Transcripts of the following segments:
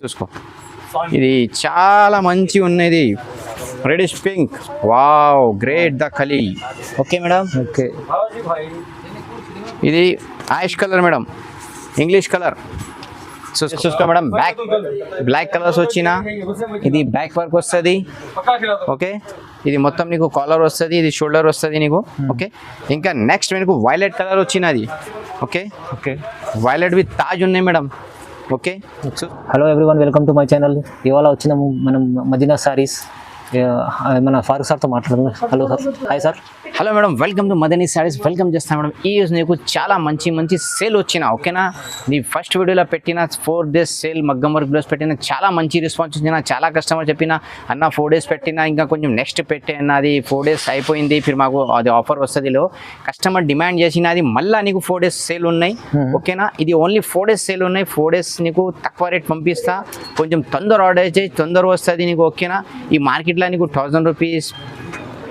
చూసుకో, ఇది చాలా మంచి ఉన్నది, reddish pink. Wow, great the కలీ. Okay madam, okay. ఇది ash colour madam, English colour. చూసుకో మేడం, బ్లాక్ కలర్స్ వచ్చిన ఇది బ్యాక్ వర్క్ వస్తుంది. ఓకే, ఇది మొత్తం నీకు కాలర్ వస్తుంది, ఇది షోల్డర్ వస్తుంది నీకు. ఓకే, ఇంకా నెక్స్ట్ మీకు వైలెట్ కలర్ వచ్చినది. ఓకే ఓకే, వైలెట్ విత్ తాజ్ ఉన్నాయి madam. Okay, hello everyone, welcome to my channel. ఇవాళ వచ్చినాము మనం మదీనా సారీస్. మన ఫారూక్ సార్తో మాట్లాడుతున్నాం. Hello sir. Hi sir. Hello madam, welcome to Madani sarees. Welcome చేస్తాను మేడం. ఈ రోజు నీకు చాలా మంచి సేల్ వచ్చిన. ఓకేనా, నీ ఫస్ట్ వీడియోలో పెట్టిన 4 days సేల్ మగ్గం వర్క్ బ్లౌజ్ పెట్టిన చాలా మంచి రెస్పాన్స్ వచ్చిన. చాలా కస్టమర్ చెప్పిన అన్న 4 days పెట్టినా, ఇంకా కొంచెం నెక్స్ట్ పెట్టిన, అది 4 days అయిపోయింది, ఫిర్ మాకు అది ఆఫర్ వస్తుంది. కస్టమర్ డిమాండ్ చేసినది మళ్ళీ నీకు 4 days సేల్ ఉన్నాయి. ఓకేనా, ఇది ఓన్లీ 4 days సేల్ ఉన్నాయి. 4 days నీకు తక్కువ రేట్ పంపిస్తా, కొంచెం తొందర ఆర్డర్ చేయి, తొందర వస్తుంది నీకు. ఓకేనా, ఈ మార్కెట్లో నీకు 1000 రూపీస్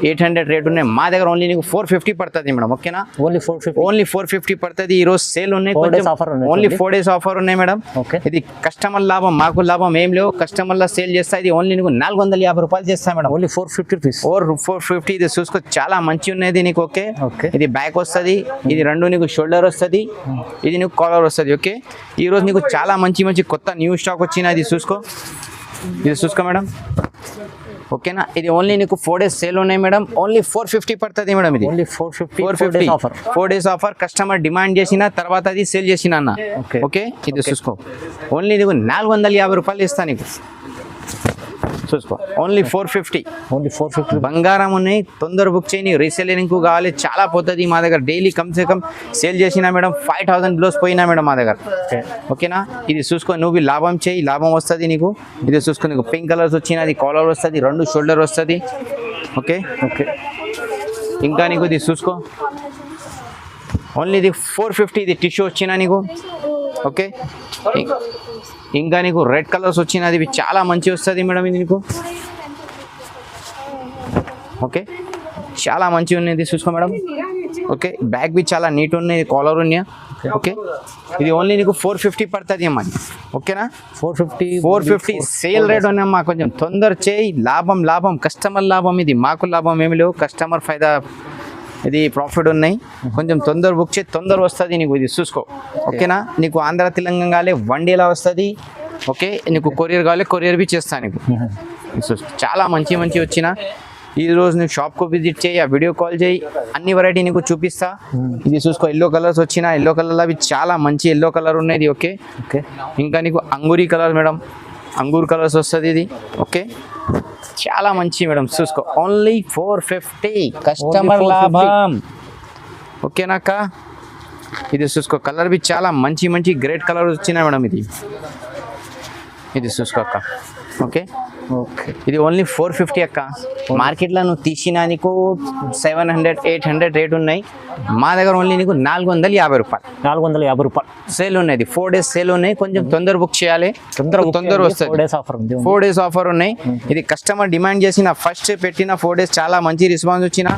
800 రేట్ ఉన్నాయి, మా దగ్గర ఓన్లీ నీకు 450 పడుతుంది మేడం. ఓకేనా, ఓన్లీ 450 పడుతుంది. ఈ రోజు సేల్ ఉన్నాయి, ఓన్లీ 4 days ఆఫర్ ఉన్నాయి మేడం. ఇది కస్టమర్ లాభం, మాకు లాభం ఏం లేవు. కస్టమర్ల సేల్ చేస్తా, ఇది ఓన్లీ నీకు 450 రూపాయలు చేస్తా మేడం. Only 450 rupees, 450. ఇది చూసుకో, చాలా మంచి ఉన్నది నీకు. ఓకే, ఇది బ్యాక్ వస్తుంది, ఇది రెండు నీకు షోల్డర్ వస్తుంది, ఇది నీకు కాలర్ వస్తుంది. ఓకే, ఈ రోజు నీకు చాలా మంచి కొత్త న్యూ స్టాక్ వచ్చిన. ఇది చూసుకో మేడం. ఓకేనా, ఇది ఓన్లీ నీకు 4 days సేల్ ఉన్నాయి మేడం. ఓన్లీ 450 పడుతుంది మేడం. ఇది only 450 offer. 4 days offer. Customer demand చేసిన తర్వాత అది సేల్ చేసిన అన్న. ఓకే, ఇది చూసుకో, ఓన్లీ నీకు 450 రూపాయలు ఇస్తా నీకు. చూసుకో, ఓన్లీ 450. బంగారం ఉన్నాయి, తొందర బుక్ చేయని. రీసేలింగ్ కావాలి, చాలా పోతుంది మా దగ్గర. డైలీ కమ్సే కమ్ సేల్ చేసినా మేడం 5000 బ్లౌజ్ పోయినా మేడం మా దగ్గర. ఓకేనా, ఇది చూసుకో, నువ్వు లాభం చేయి, లాభం వస్తుంది నీకు. ఇది చూసుకో, నీకు పింక్ కలర్స్ వచ్చినది, కాలర్ వస్తుంది, రెండు షోల్డర్ వస్తుంది. ఓకే ఓకే, ఇంకా నీకు ఇది చూసుకో, ఓన్లీ ఇది 450. ఇది టిష్యూ వచ్చిన నీకు. ఓకే, ఇంకా నీకు రెడ్ కలర్స్ వచ్చినది, ఇవి చాలా మంచి వస్తుంది మేడం. ఇది నీకు ఓకే, చాలా మంచిగా ఉన్నది, చూసుకో మేడం. ఓకే, బ్యాగ్ బి చాలా నీట్ ఉన్నాయి, కాలర్ ఉన్నాయి. ఓకే, ఇది ఓన్లీ నీకు 450 పడుతుంది అమ్మా. ఓకేనా, 450 సేల్ రేట్ ఉన్నాయమ్మా. కొంచెం తొందర చేయి, లాభం కస్టమర్ లాభం. ఇది మాకు లాభం ఏమి లేవు, కస్టమర్ ఫైదా, ఇది ప్రాఫిట్ ఉన్నాయి. కొంచెం తొందర బుక్ చేసి తొందర వస్తుంది నీకు. ఇది చూసుకో. ఓకేనా, నీకు ఆంధ్ర తెలంగాణ కావాలి 1 day వస్తుంది. ఓకే, నీకు కొరియర్ కావాలి, కొరియర్ బి చేస్తాను నీకు. చాలా మంచి వచ్చిన. ఈరోజు నువ్వు షాప్కు విజిట్ చేయి, ఆ వీడియో కాల్ చేయి, అన్ని వెరైటీ నీకు చూపిస్తా. ఇది చూసుకో, ఎల్లో కలర్స్ వచ్చిన, ఎల్లో కలర్లో అవి చాలా మంచి ఎల్లో కలర్ ఉన్నది. ఓకే ఓకే, ఇంకా నీకు అంగూరీ కలర్ మేడం, అంగూర్ కలర్స్ వస్తుంది ఇది. ఓకే, చాలా మంచి మేడం. చూసుకో, ఓన్లీ 450, కస్టమర్ లాభం. ఓకేనాక, ఇది చూసుకో, కలర్ బి చాలా మంచి గ్రేట్ కలర్ వచ్చినా మేడం. ఇది చూసుకో అక్క. ఓకే ఓకే, ఇది ఓన్లీ 450 అక్క. మార్కెట్లో నువ్వు తీసినా నీకు 700-800 రేట్ ఉన్నాయి, మా దగ్గర ఓన్లీ నీకు 450 రూపాయలు. 450 రూపాయలు సేల్ ఉన్నది. 4 days సేల్ ఉన్నాయి, కొంచెం తొందర బుక్ చేయాలి, తొందర వస్తుంది. 4 days ఆఫర్ ఉన్నాయి. ఇది కస్టమర్ డిమాండ్ చేసిన, ఫస్ట్ పెట్టిన 4 days చాలా మంచి రెస్పాన్స్ వచ్చిన.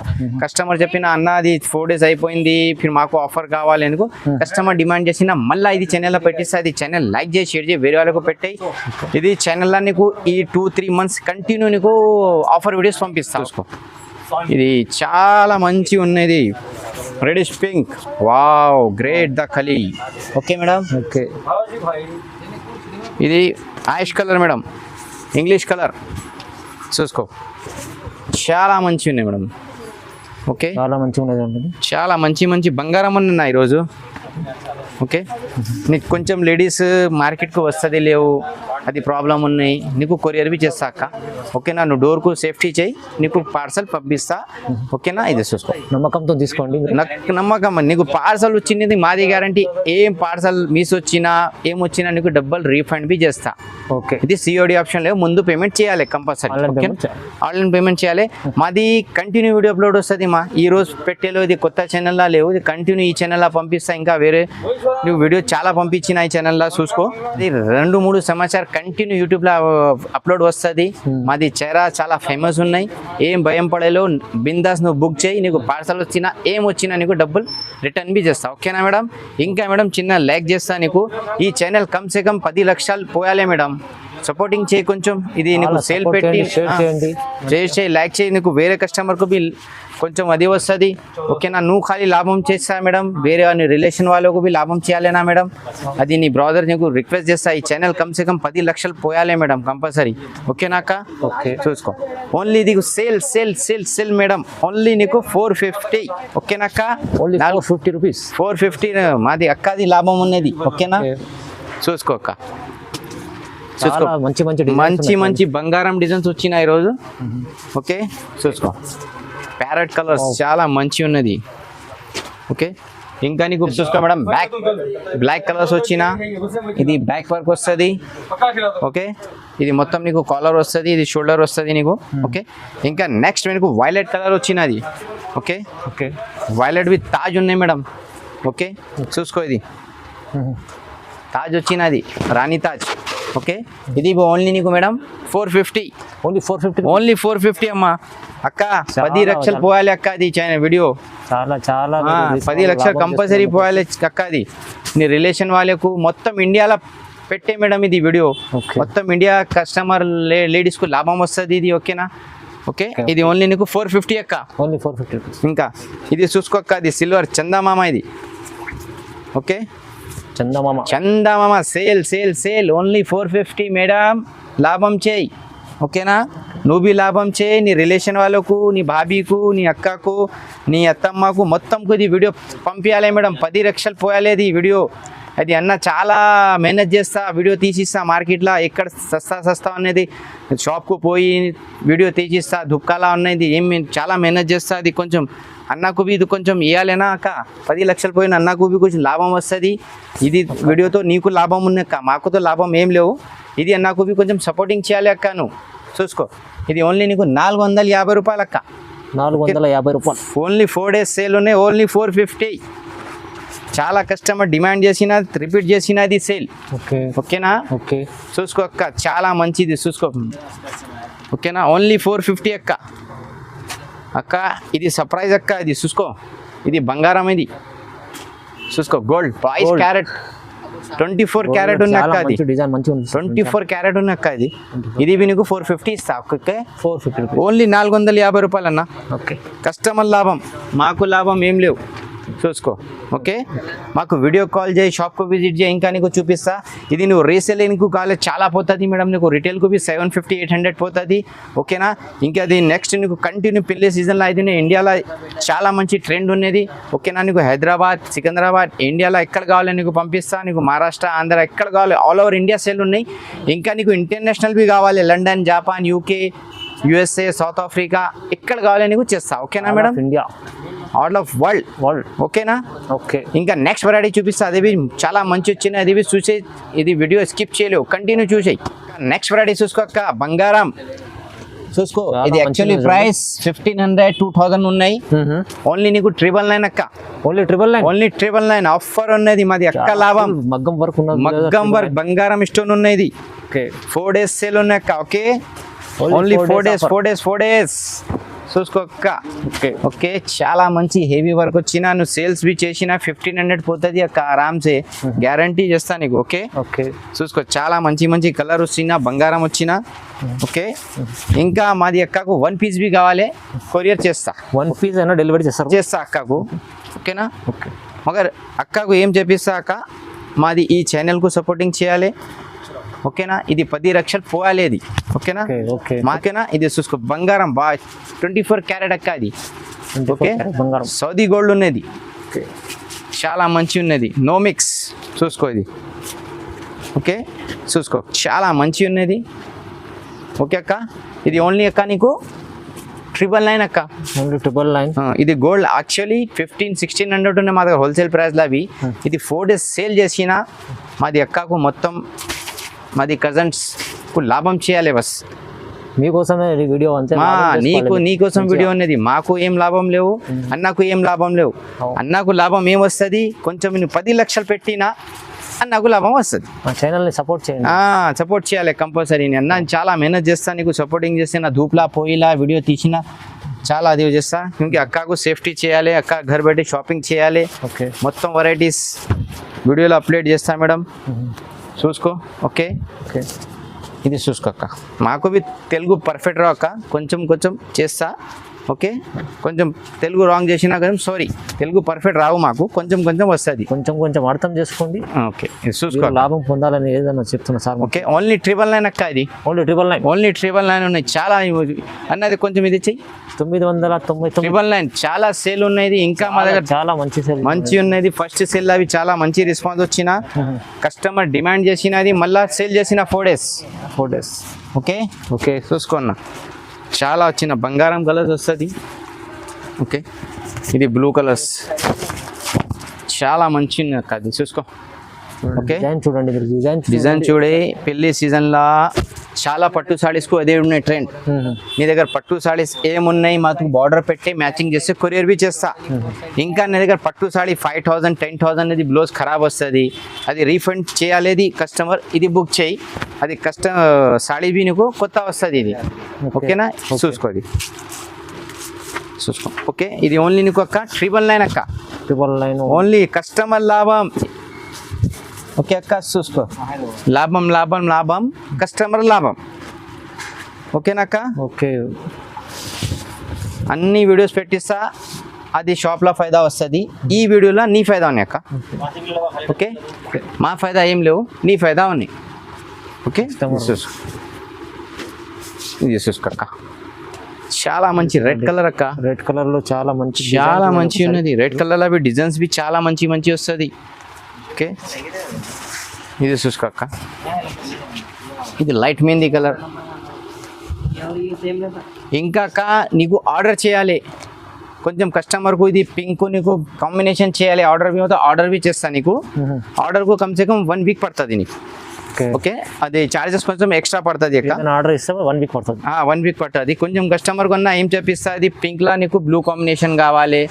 కస్టమర్ చెప్పిన అన్న అది 4 days అయిపోయింది, ఫిర్ మాకు ఆఫర్ కావాలి అనుకో. కస్టమర్ డిమాండ్ చేసిన మళ్ళీ ఇది ఛానల్లో పెట్టిస్తే, అది ఛానల్ లైక్ చేసి షేర్ చేసి వేరే వాళ్ళకు పెట్టాయి. ఇది ఛానల్లో నీకు ఈ 2-3 months కంటిన్యూ నీకు ఆఫర్ వీడియోస్ పంపిస్తా. ఇది చాలా మంచి ఉన్నది, reddish pink. Wow, great the కలీ. Okay madam, okay. ఇది ash colour madam, English colour. చూసుకో, చాలా మంచి ఉన్నాయి మేడం. ఓకే, చాలా మంచిగా ఉన్నది, చాలా మంచి బంగారం ఉన్నాయి ఈరోజు. ఓకే, నీకు కొంచెం లేడీస్ మార్కెట్కు వస్తుంది లేవు, అది ప్రాబ్లం ఉన్నాయి, నీకు కొరియర్ బి చేస్తా అక్క. ఓకేనా, నువ్వు డోర్కు సేఫ్టీ చేయి, నీకు పార్సల్ పంపిస్తా. ఓకేనా, ఇది చూసుకో, నమ్మకంతో తీసుకోండి. నమ్మకం, నీకు పార్సల్ వచ్చింది మాది గ్యారంటీ. ఏం పార్సల్ మిస్ వచ్చినా ఏమొచ్చినా నీకు డబ్బులు రీఫండ్ బి చేస్తా. ఓకే, ఇది సిఓడి ఆప్షన్ లేవు, ముందు పేమెంట్ చేయాలి కంపల్సరీ. ఆన్లైన్ పేమెంట్ చేయాలి. మాది కంటిన్యూ వీడియో అప్లోడ్ వస్తుంది. ఈ రోజు పెట్టేలో ఇది కొత్త ఛానల్లో లేవు, ఇది కంటిన్యూ ఈ ఛానల్లో పంపిస్తా. ఇంకా వేరే నువ్వు వీడియో చాలా పంపించిన ఈ ఛానల్లో చూసుకో. ఇది 2-3 సమాచారం కంటిన్యూ యూట్యూబ్లో అప్లోడ్ వస్తుంది. మాది చాలా ఫేమస్ ఉన్నాయి, ఏం భయం పడేలో. బిందాస్ నువ్వు బుక్ చేయి, నీకు పార్సల్ వచ్చినా ఏం వచ్చినా నీకు డబ్బులు రిటర్న్ బి చేస్తా. ఓకేనా మేడం, ఇంకా మేడం చిన్న లైక్ చేస్తా. నీకు ఈ ఛానల్ కమ్సే కమ్ 10 లక్షలు పోయాలి మేడం. సపోర్టింగ్ చేయి కొంచెం. ఇది నీకు చాలా సేల్ support పెట్టి చేయండి, share చేయండి. చేయి లైక్ చేయి, నీకు వేరే కస్టమర్కు బి కొంచెం అది వస్తుంది. ఓకేనా, నువ్వు ఖాళీ లాభం చేస్తా మేడం, వేరే నీ రిలేషన్ వాళ్ళకు బి లాభం చేయాలేనా మేడం. అది నీ బ్రదర్ నీకు రిక్వెస్ట్ చేస్తా, ఈ ఛానల్ కమ్సే కమ్ 10 లక్షలు పోయాలే మేడం కంపల్సరీ. ఓకేనా అక్క, ఓకే చూసుకో. ఓన్లీ నీకు సేల్ మేడం, ఓన్లీ నీకు 450. ఓకేనాక్క, ఓన్లీ 450 రూపీస్. 450 మాది అక్కది లాభం ఉన్నది. ఓకేనా, చూసుకో అక్క, చూసుకో. చాలా మంచి మంచి designs మంచి ఉన్నాయి. మంచి బంగారం డిజైన్స్ వచ్చినాయి ఈరోజు. ఓకే, చూసుకో. ప్యారెట్ కలర్స్ చాలా మంచి ఉన్నది. ఓకే, ఇంకా నీకు చూసుకో మేడం, బ్లాక్ కలర్స్ వచ్చిన, ఇది బ్యాక్ వర్క్ వస్తుంది. ఓకే, ఇది మొత్తం నీకు కాలర్ వస్తుంది, ఇది షోల్డర్ వస్తుంది నీకు. ఓకే, ఇంకా నెక్స్ట్ నీకు వైలెట్ కలర్ వచ్చినది. ఓకే ఓకే వైలెట్ విత్ తాజ్ ఉన్నాయి మేడం. ఓకే, చూసుకో, ఇది తాజ్ వచ్చినది, రాణి తాజ్. ఓకే, ఇది ఓన్లీ నీకు మేడం 450. ఓన్లీ 450. ఓన్లీ 450 అమ్మా. అక్క 10 లక్షలు పోయాలి అక్క, అది వీడియో చాలా చాలా 10 లక్షలు కంపల్సరీ పోయాలి అక్క. అది నీ రిలేషన్ వాళ్ళకు మొత్తం ఇండియాలో పెట్టే మేడం ఇది వీడియో. Okay. మొత్తం ఇండియా కస్టమర్ లేడీస్కు లాభం వస్తుంది ఇది. ఓకేనా, ఓకే, ఇది ఓన్లీ నీకు 450 అక్క. Only 450 rupees. ఇంకా ఇది చూసుకో అక్క, ఇది సిల్వర్ చందామామ ఇది. ఓకే, చందామామ సేల్ ఓన్లీ 450 మేడం, లాభం చేయి. ఓకేనా, నువ్వు బి లాభం చేయి, నీ రిలేషన్ వాళ్ళకు, నీ భాబీకు, నీ అక్కకు, నీ అత్తమ్మకు మొత్తంకు ఇది వీడియో పంపించాలి మేడం. 10 లక్షలు పోయాలి ఈ వీడియో. అది అన్న చాలా మేనేజ్ చేస్తా, వీడియో తీసిస్తా మార్కెట్లో ఎక్కడ సస్తా అనేది షాప్కు పోయి వీడియో తీసిస్తా, దుక్కాలా ఉన్నది ఏం చాలా మేనేజ్ చేస్తా. అది కొంచెం అన్నకు బి ఇది కొంచెం ఇవ్వాలేనా అక్క, 10 లక్షలు పోయిన అన్నకు బి కొంచెం లాభం వస్తుంది. ఇది వీడియోతో నీకు లాభం ఉన్నక్క, మాకుతో లాభం ఏం లేవు. ఇది అన్నకు బి కొంచెం సపోర్టింగ్ చేయాలి అక్క. నువ్వు చూసుకో, ఇది ఓన్లీ నీకు 450 రూపాయలు అక్క. 450 రూపాయలు. ఓన్లీ 4 days సేల్ ఉన్నాయి, ఓన్లీ 450. చాలా కస్టమర్ డిమాండ్ చేసిన, రిపీట్ చేసినది సేల్. ఓకే ఓకేనా, ఓకే చూసుకో అక్క, చాలా మంచిది చూసుకో. ఓకేనా, ఓన్లీ 450 అక్క. అక్క ఇది సర్ప్రైజ్ అక్క, ఇది చూసుకో, ఇది బంగారం, ఇది చూసుకో, గోల్డ్ 22 క్యారెట్ 24 క్యారెట్ ఉన్న అక్క. అది డిజైన్ మంచిగా ఉంది. 24 క్యారెట్ ఉన్న అక్క. ఇది నీకు 450 ఇస్తా. Okay, 450 rupees. ఓన్లీ 450 రూపాయలు అన్న. ఓకే, కస్టమర్ లాభం, మాకు లాభం ఏం లేవు. చూసుకో. ఓకే, మాకు వీడియో కాల్ చేయి, షాప్కు విజిట్ చేయి, ఇంకా నీకు చూపిస్తా. ఇది నువ్వు రీసేలింగ్కు కాలేజ్ చాలా పోతుంది మేడం, నీకు రిటైల్కు బి 750-800 పోతుంది. ఓకేనా, ఇంకా అది నెక్స్ట్ నీకు కంటిన్యూ పెళ్లి సీజన్లో అయితే ఇండియాలో చాలా మంచి ట్రెండ్ ఉన్నది. ఓకేనా, నీకు హైదరాబాద్, సికింద్రాబాద్, ఇండియాలో ఎక్కడ కావాలి నీకు పంపిస్తా. నీకు మహారాష్ట్ర, ఆంధ్ర ఎక్కడ కావాలి ఆల్ ఓవర్ ఇండియా సేల్ ఉన్నాయి. ఇంకా నీకు ఇంటర్నేషనల్ బి కావాలి, London, Japan, UK, USA, south Africa ఎక్కడ కావాలి నీకు చేస్తా. ఓకేనా madam, India, all of world. ఓకేనా, ఓకే. ఇంకా నెక్స్ట్ వెరైటీ చూపిస్తా, అది చాలా మంచి వచ్చినాయి. అది చూసే, ఇది వీడియో స్కిప్ చేయలేవు, కంటిన్యూ చూసేయి. నెక్స్ట్ వెరైటీ చూసుకోక, బంగారం చూసుకో. ఇది యాక్చువల్లీ ప్రైస్ 1500-2000 ఉన్నాయి. ఓన్లీ నీకు 999 అక్క. ఓన్లీ 999. ఓన్లీ 999 ఆఫర్ ఉన్నది మాది అక్క. లాభం మగ్గం వర్క్ ఉన్నది, మగ్గం వర్క్ బంగారం స్టోన్ ఉన్నది. ఓకే, 4 days సేల్ ఉన్నాయి అక్క. ఓకే, ఓన్లీ 4 days చూసుకో అక్క. ఓకే ఓకే, చాలా మంచి హెవీ వర్క్ వచ్చిన, నువ్వు సేల్స్ బి చేసిన 1500 పోతుంది అక్క ఆరామ్సే, గ్యారంటీ చేస్తా నీకు. ఓకే ఓకే, చూసుకో, చాలా మంచి మంచి కలర్ వచ్చిన, బంగారం వచ్చిన. ఓకే, ఇంకా మాది అక్కకు 1 piece బి కావాలి, కొరియర్ చేస్తా. 1 piece అయినా డెలివరీ చేస్తా అక్కకు. ఓకేనా, ఓకే. మగర్ అక్కకు ఏం చెప్పిస్తా అక్క, మాది ఈ ఛానల్కు సపోర్టింగ్ చేయాలి. ఓకేనా, ఇది 10 లక్షలు పోయాలి ఇది. ఓకేనా, ఓకే, మాకేనా, ఇది చూసుకో, బంగారం 24 క్యారెట్ అక్క. అది ఓకే, బంగారం, సౌదీ గోల్డ్ ఉన్నది. చాలా మంచి ఉన్నది, నో మిక్స్. చూసుకో ఇది. ఓకే, చూసుకో, చాలా మంచి ఉన్నది. ఓకే అక్క, ఇది ఓన్లీ అక్క నీకు 999 అక్క. ఓన్లీ 999. ఇది గోల్డ్ యాక్చువల్లీ 1500-1600 ఉన్నాయి మా దగ్గర హోల్సేల్ ప్రైస్లో. అవి ఇది 4 days సేల్ చేసిన మాది అక్కకు, మొత్తం మాది కజన్స్కు లాభం చేయాలి. బస్ మీకోసమే ఈ వీడియో అంతే. నీకోసం వీడియో అనేది, మాకు ఏం లాభం లేవు, అన్నకు ఏం లాభం లేవు. అన్నకు లాభం ఏం వస్తుంది, కొంచెం నువ్వు 10 లక్షలు పెట్టినా అన్నకు లాభం వస్తుంది. మా ఛానల్ని సపోర్ట్ చేయండి, సపోర్ట్ చేయాలి కంపల్సరీ. అన్న చాలా మేనేజ్ చేస్తాను, నీకు సపోర్టింగ్ చేస్తే ధూప్లా పోయిలా వీడియో తీసిన చాలా అది చేస్తా. ఇంక అక్కకు సేఫ్టీ చేయాలి, అక్క घर बैठे షాపింగ్ చేయాలి. ఓకే, మొత్తం వెరైటీస్ వీడియోలో అప్లోడ్ చేస్తా మేడం, చూసుకో. ఓకే ఓకే, ఇది చూసుకో అక్క మాకు బి తెలుగు పర్ఫెక్ట్ రావు అక్క కొంచెం కొంచెం చేస్తా ఓకే కొంచెం తెలుగు రాంగ్ చేసినా కానీ సారీ తెలుగు పర్ఫెక్ట్ రావు మాకు కొంచెం కొంచెం వస్తుంది కొంచెం కొంచెం అర్థం చేసుకోండి. ఓకే ఇది చూసుకో లాభం పొందాలని ఏదైనా చెప్తున్నా సార్. ఓకే ఓన్లీ 999 అక్క ఇది ఓన్లీ 999. ఓన్లీ 999 ఉన్నాయి చాలా అన్నది కొంచెం ఇది చెయ్యి 999. 999 చాలా సేల్ ఉన్నది ఇంకా మా దగ్గర చాలా మంచి సేల్ మంచి ఉన్నది ఫస్ట్ సేల్ అవి చాలా మంచి రెస్పాన్స్ వచ్చిన కస్టమర్ డిమాండ్ చేసినది మళ్ళీ సేల్ చేసిన 4 days ఓకే ఓకే చూసుకున్నా చాలా వచ్చిన బంగారం కలర్స్ వస్తుంది ఓకే ఇది బ్లూ కలర్స్ చాలా మంచి అది చూసుకో ఓకే డిజైన్ చూడండి మీరు డిజైన్ చూడే పెళ్లి సీజన్లో చాలా పట్టు సారీస్కు అదే ఉన్నాయి ట్రెండ్ నీ దగ్గర పట్టు సారీస్ ఏమున్నాయి మాకు బార్డర్ పెట్టి మ్యాచింగ్ చేస్తే కొరియర్ బి చేస్తా ఇంకా నీ దగ్గర పట్టు సారీ 5,000 10,000 అనేది బ్లౌజ్ ఖరాబ్ వస్తుంది అది రీఫండ్ చేయాలి కస్టమర్ ఇది బుక్ చేయి అది సారీ బి నీకు కొత్త వస్తుంది ఇది ఓకేనా చూసుకో ఇది చూసుకో ఓకే ఇది ఓన్లీ నీకు అక్క 999 అక్క 999 ఓన్లీ కస్టమర్ లాభం ఓకే అక్క చూసుకో లాభం లాభం లాభం కస్టమర్ లాభం ఓకేనక్క ఓకే అన్ని వీడియోస్ పెట్టిస్తా అది షాప్లో ఫైదా వస్తుంది ఈ వీడియోలో నీ ఫైదా ఉన్నాయి అక్క ఓకే మా ఫైదా ఏం లేవు నీ ఫైదా ఉన్నాయి ఓకే చూసుకో ఇది చూసుకో అక్క చాలా మంచి రెడ్ కలర్ అక్క రెడ్ కలర్ లో చాలా మంచి చాలా మంచి ఉన్నది రెడ్ కలర్లో అవి డిజైన్స్ బి చాలా మంచి మంచి వస్తుంది ఓకే ఇది చూసుకో అక్క ఇది లైట్ మెహందీ కలర్ ఇంకా అక్క నీకు ఆర్డర్ చేయాలి కొంచెం కస్టమర్కు ఇది పింక్ నీకు కాంబినేషన్ చేయాలి ఆర్డర్ బి చేస్తా నీకు ఆర్డర్కు కమ్సే కమ్ 1 వీక్ పడుతుంది నీకు ఓకే అది చార్జెస్ కొంచెం ఎక్స్ట్రా పడుతుంది అక్క ఆర్డర్ ఇస్తే 1 వీక్ పడుతుంది 1 వీక్ పడుతుంది కొంచెం కస్టమర్ కొన్నా ఏం చెప్పిస్తా అది పింక్లా నీకు బ్లూ కాంబినేషన్ కావాలి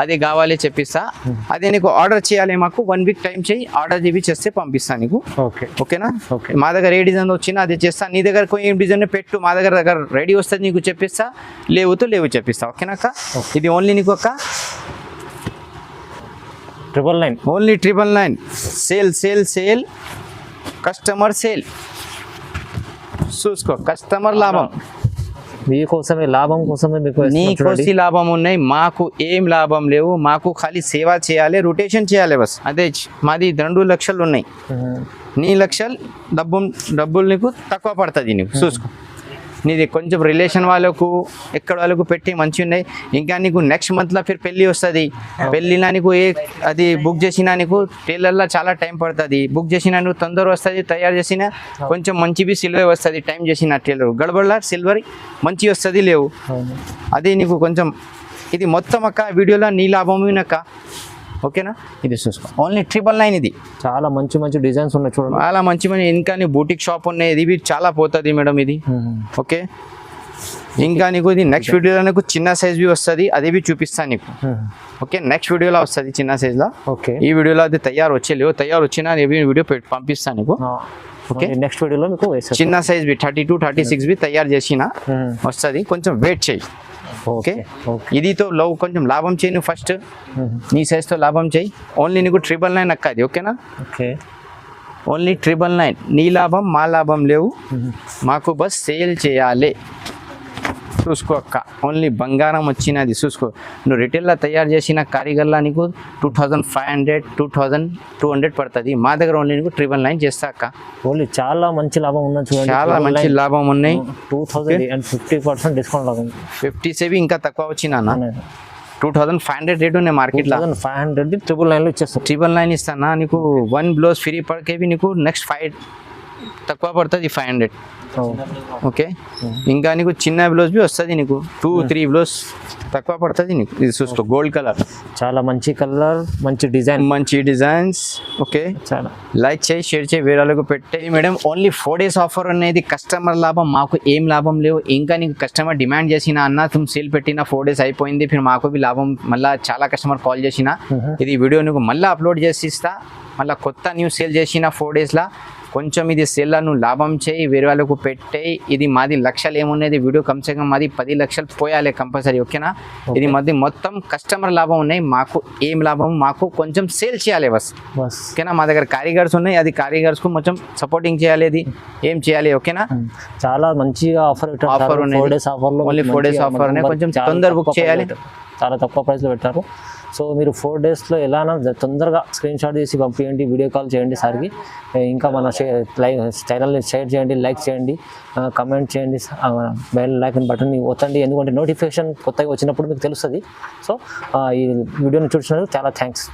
అది కావాలి చెప్పిస్తా అదే నీకు ఆర్డర్ చేయాలి మాకు 1 వీక్ టైం చేయి ఆర్డర్ చేసి చేస్తే పంపిస్తా నీకు ఓకే ఓకేనా ఓకే మా దగ్గర ఏ డిజైన్ వచ్చినా అది చేస్తా నీ దగ్గర ఏం డిజైన్ పెట్టు మా దగ్గర రెడీ వస్తుంది నీకు చెప్పిస్తా లేవు చెప్పిస్తా ఓకేనా అక్క ఇది ఓన్లీ నీకు అక్క 999 ఓన్లీ 999 సేల్ కస్టమర్ సేల్ చూసుకో కస్టమర్ లాభం మీకోసమే లాభం కోసమే మీకు నీ కోసి లాభం ఉన్నాయి మాకు ఏం లాభం లేవు మాకు ఖాళీ సేవ చేయాలి రొటేషన్ చేయాలి బస్ అదే మాది 2 లక్షలు ఉన్నాయి నీ లక్షలు డబ్బులు నీకు తక్కువ పడుతుంది నీకు చూసుకో నీది కొంచెం రిలేషన్ వాళ్ళకు ఎక్కడ వాళ్ళకు పెట్టి మంచి ఉన్నాయి ఇంకా నీకు నెక్స్ట్ మంత్లో ఫిర్ పెళ్ళి వస్తుంది పెళ్ళిలో నీకు అది బుక్ చేసినా నీకు టైలర్లో చాలా టైం పడుతుంది బుక్ చేసినా నువ్వు తొందర వస్తుంది తయారు చేసినా కొంచెం మంచివి సిల్వర్ వస్తుంది టైం చేసిన టైలర్ గడబడలా సిల్వర్ మంచి వస్తుంది లేవు అది నీకు కొంచెం ఇది మొత్తం అక్క వీడియోలో నీ లాభమేనక్క ఓకేనా ఇది చూసుకో ఓన్లీ 999 ఇది చాలా మంచి మంచి డిజైన్స్ ఉన్నాయి చూడండి చాలా మంచి ఇంకా నీ బూటిక్ షాప్ ఉన్నాయి ఇది చాలా పోతుంది మేడం ఇది ఓకే ఇంకా నీకు ఇది నెక్స్ట్ వీడియోలో నీకు చిన్న సైజ్ బి వస్తుంది అది బి చూపిస్తాను నీకు ఓకే నెక్స్ట్ వీడియోలో వస్తుంది చిన్న సైజ్లో ఓకే ఈ వీడియోలో అది తయారు వచ్చినా వీడియో పంపిస్తాను నీకు ఓకే నెక్స్ట్ వీడియోలో మీకు చిన్న సైజ్ బి 32 36 బి తయారు చేసిన వస్తుంది కొంచెం వెయిట్ చేయి ఓకే ఇదితో కొంచెం లాభం చేయి నువ్వు ఫస్ట్ నీ సైజ్తో లాభం చేయి ఓన్లీ నీకు 999 అక్క అది ఓకేనా ఓకే ఓన్లీ 999 నీ లాభం మా లాభం లేవు మాకు బస్ సేల్ చేయాలి చూసుకో అక్క ఓన్లీ బంగారం వచ్చినది చూసుకో నువ్వు రిటైల్లో తయారు చేసిన కారీగర్లా నీకు 2500 2200 పడుతుంది మా దగ్గర ఓన్లీ నీకు 999 చేస్తా అక్క ఓన్లీ చాలా మంచి లాభం ఉన్నది చూడండి చాలా మంచి లాభం ఉన్నాయి 2000 and 50% డిస్కౌంట్ లాగా 50 సేవి ఇంకా తక్కువ వచ్చినా 2500 రేట్ ఉన్నాయి మార్కెట్లో 500 999 లో ఇచ్చేస్తాం 999 ఇస్తానా నీకు 1 బ్లౌజ్ ఫ్రీ పడకేవి నీకు నెక్స్ట్ 5 తక్కువ పడుతుంది 500 ఓకే ఇంకా నీకు చిన్న బ్లౌజ్ బి వస్తుంది నీకు 2-3 బ్లౌజ్ తక్కువ పడుతుంది నీకు ఇది చూసుకో గోల్డ్ కలర్ చాలా మంచి కలర్ మంచి డిజైన్స్ ఓకే చాలా లైక్ చేయి షేర్ చేయి వేరే వాళ్ళకు పెట్టే మేడం ఓన్లీ 4 days ఆఫర్ అనేది కస్టమర్ లాభం మాకు ఏం లాభం లేవు ఇంకా నీకు కస్టమర్ డిమాండ్ చేసిన అన్న తుమ్ సేల్ పెట్టిన 4 days అయిపోయింది ఫిర్ మాకు బి లాభం మళ్ళీ చాలా కస్టమర్ కాల్ చేసిన ఇది వీడియో నీకు మళ్ళీ అప్లోడ్ చేసి ఇస్తా మళ్ళీ కొత్త న్యూ సేల్ చేసిన 4 daysలో కొంచెం ఇది సెల్ నువ్వు లాభం చేయి, వేరే వాళ్ళకు పెట్టేయి. ఇది మాది లక్షలు ఏమున్నది వీడియో కమ్సే కమ్ మాది 10 లక్షలు పోయాలి కంపల్సరీ. ఓకేనా, ఇది మాది మొత్తం కస్టమర్ లాభం ఉన్నాయి. మాకు ఏం లాభం, మాకు కొంచెం సేల్ చేయాలి బస్. ఓకేనా, మా దగ్గర కారీగర్స్ ఉన్నాయి, అది కారీగర్స్కు కొంచెం సపోర్టింగ్ చేయాలి, అది ఏం చేయాలి. ఓకేనా, చాలా మంచిగా ఆఫర్ ఉన్నాయి. 4 days ఆఫర్లో ఓన్లీ 4 days ఆఫర్ ఉన్నాయి, కొంచెం తొందర బుక్ చేయాలి. చాలా తక్కువ ప్రైస్లో పెట్టారు. సో మీరు 4 daysలో ఎలానా తొందరగా స్క్రీన్ షాట్ తీసి పంపించండి, వీడియో కాల్ చేయండి సార్కి. ఇంకా మన ఛానల్ని షేర్ చేయండి, లైక్ చేయండి, కమెంట్ చేయండి, బెల్ లైక్ బటన్ని ఒత్తండి, ఎందుకంటే నోటిఫికేషన్ కొత్తగా వచ్చినప్పుడు మీకు తెలుస్తుంది. సో ఈ వీడియోని చూసినందుకు చాలా థ్యాంక్స్.